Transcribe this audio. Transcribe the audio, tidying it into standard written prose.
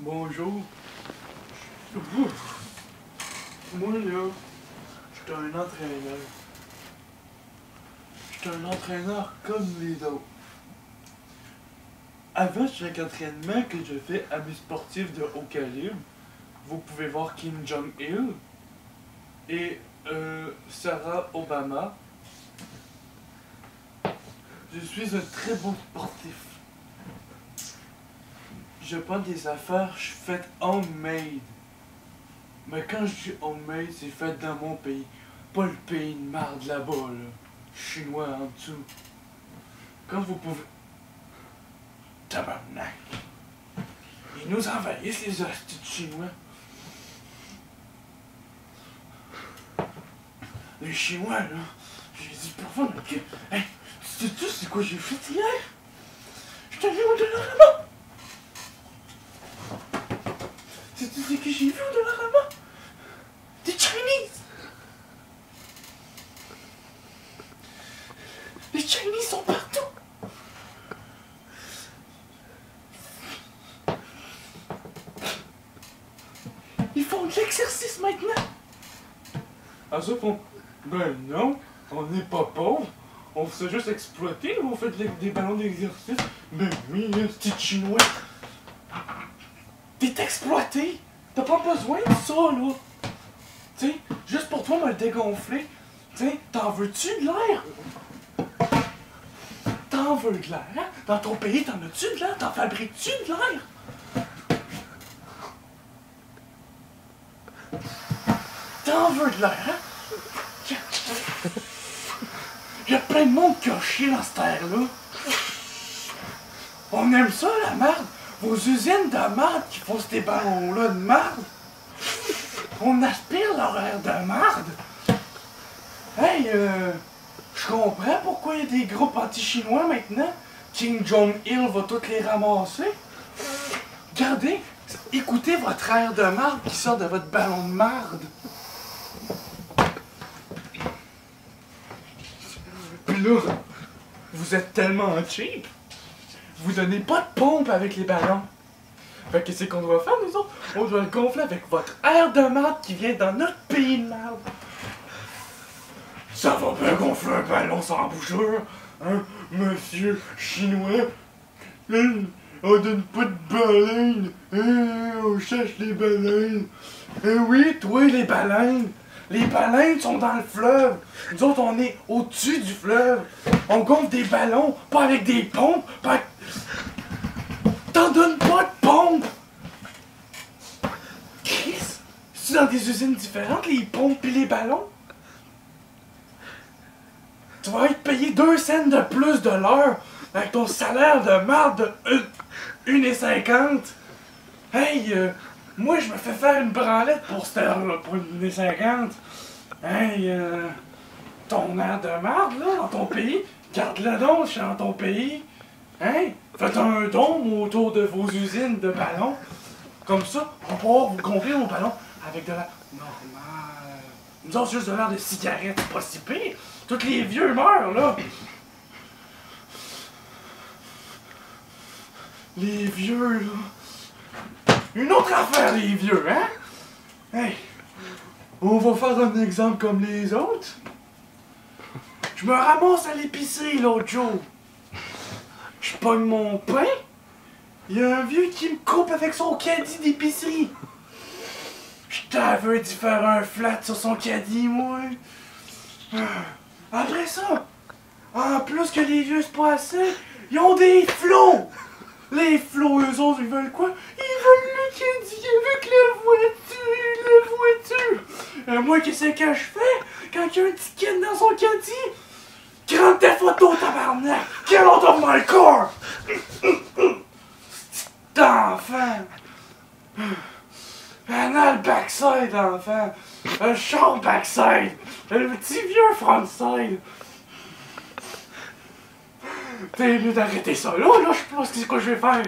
Bonjour. Ouf. Moi là, j'étais un entraîneur. J'étais un entraîneur comme les autres. Avant chaque entraînement que je fais à mes sportifs de haut calibre, vous pouvez voir Kim Jong-il et Sarah Obama. Je suis un très bon sportif. Je prends des affaires faites homemade. Mais quand je dis homemade, c'est fait dans mon pays. Pas le pays de marde là-bas, là. Chinois en dessous. Quand vous pouvez... Tabarnak. Ils nous envahissent, les hosties de Chinois. Les Chinois, là. J'ai dit pour voir, ok. Hey, sais-tu c'est quoi j'ai fait hier? J'étais allé au Dollarama. Sais-tu ce que j'ai vu au Dollarama? Des Chinese! Les Chinese sont partout! Ils font de l'exercice maintenant! Ah ça font... Ben non, on n'est pas pauvres. On se fait juste exploiter, on fait des ballons d'exercice. Ben oui, petit chinois. T'es exploité! T'as pas besoin de ça, là! Tu sais, juste pour toi me le dégonfler. Tu sais, t'en veux-tu de l'air? T'en veux de l'air, hein? Dans ton pays, t'en as-tu de l'air? T'en fabriques-tu de l'air? T'en veux de l'air, hein? Il y a plein de monde qui a chié dans cette terre-là. On aime ça, la merde. Vos usines de merde qui font ces ballons-là de merde. On aspire leur air de merde. Hey, je comprends pourquoi il y a des groupes anti-chinois maintenant. Kim Jong-il va toutes les ramasser. Regardez, écoutez votre air de merde qui sort de votre ballon de merde. Puis là, vous êtes tellement cheap. Vous donnez pas de pompe avec les ballons. Fait que qu'est-ce qu'on doit faire, nous autres? On doit le gonfler avec votre air de merde qui vient dans notre pays de merde. Ça va bien gonfler un ballon sans boucheur, hein, monsieur chinois? On donne pas de baleines, hein, on cherche les baleines. Oui, toi, les baleines. Les baleines sont dans le fleuve. Nous autres, on est au-dessus du fleuve. On gonfle des ballons, pas avec des pompes, pas avec... T'en donnes pas de pompes! Chris, c'est dans des usines différentes, les pompes et les ballons? Tu vas être payé 2 cents de plus de l'heure avec ton salaire de merde de 1,50 $. Hey, moi je me fais faire une branlette pour cette heure-là, pour 1,50 $. Hey, ton air de merde là, dans ton pays, garde-le donc, je suis dans ton pays. Hein? Faites un dôme autour de vos usines de ballons. Comme ça, on va pouvoir vous gonfler nos ballons avec de l'air normal. Nous autres, juste de l'air de cigarette, c'est pas si pire. Tous les vieux meurent, là. Les vieux, là. Une autre affaire, les vieux, hein? Hey, on va faire un exemple comme les autres. Je me ramasse à l'épicerie l'autre jour. Je pogne mon pain, il y a un vieux qui me coupe avec son caddie d'épicerie. Je t'avais dit faire un flat sur son caddie, moi. Après ça, en plus que les vieux c'est pas assez, ils ont des flots. Les flots, eux autres, ils veulent quoi? Ils veulent le caddie avec la voiture, moi, qu'est-ce que je fais quand il y a un ticket dans son caddie? Grande tes photos, tabarnak! Get out of my car! D'enfant! Un backside, enfant! Un short backside! Un petit vieux frontside! T'es mieux d'arrêter ça là, je sais pas ce que je vais faire!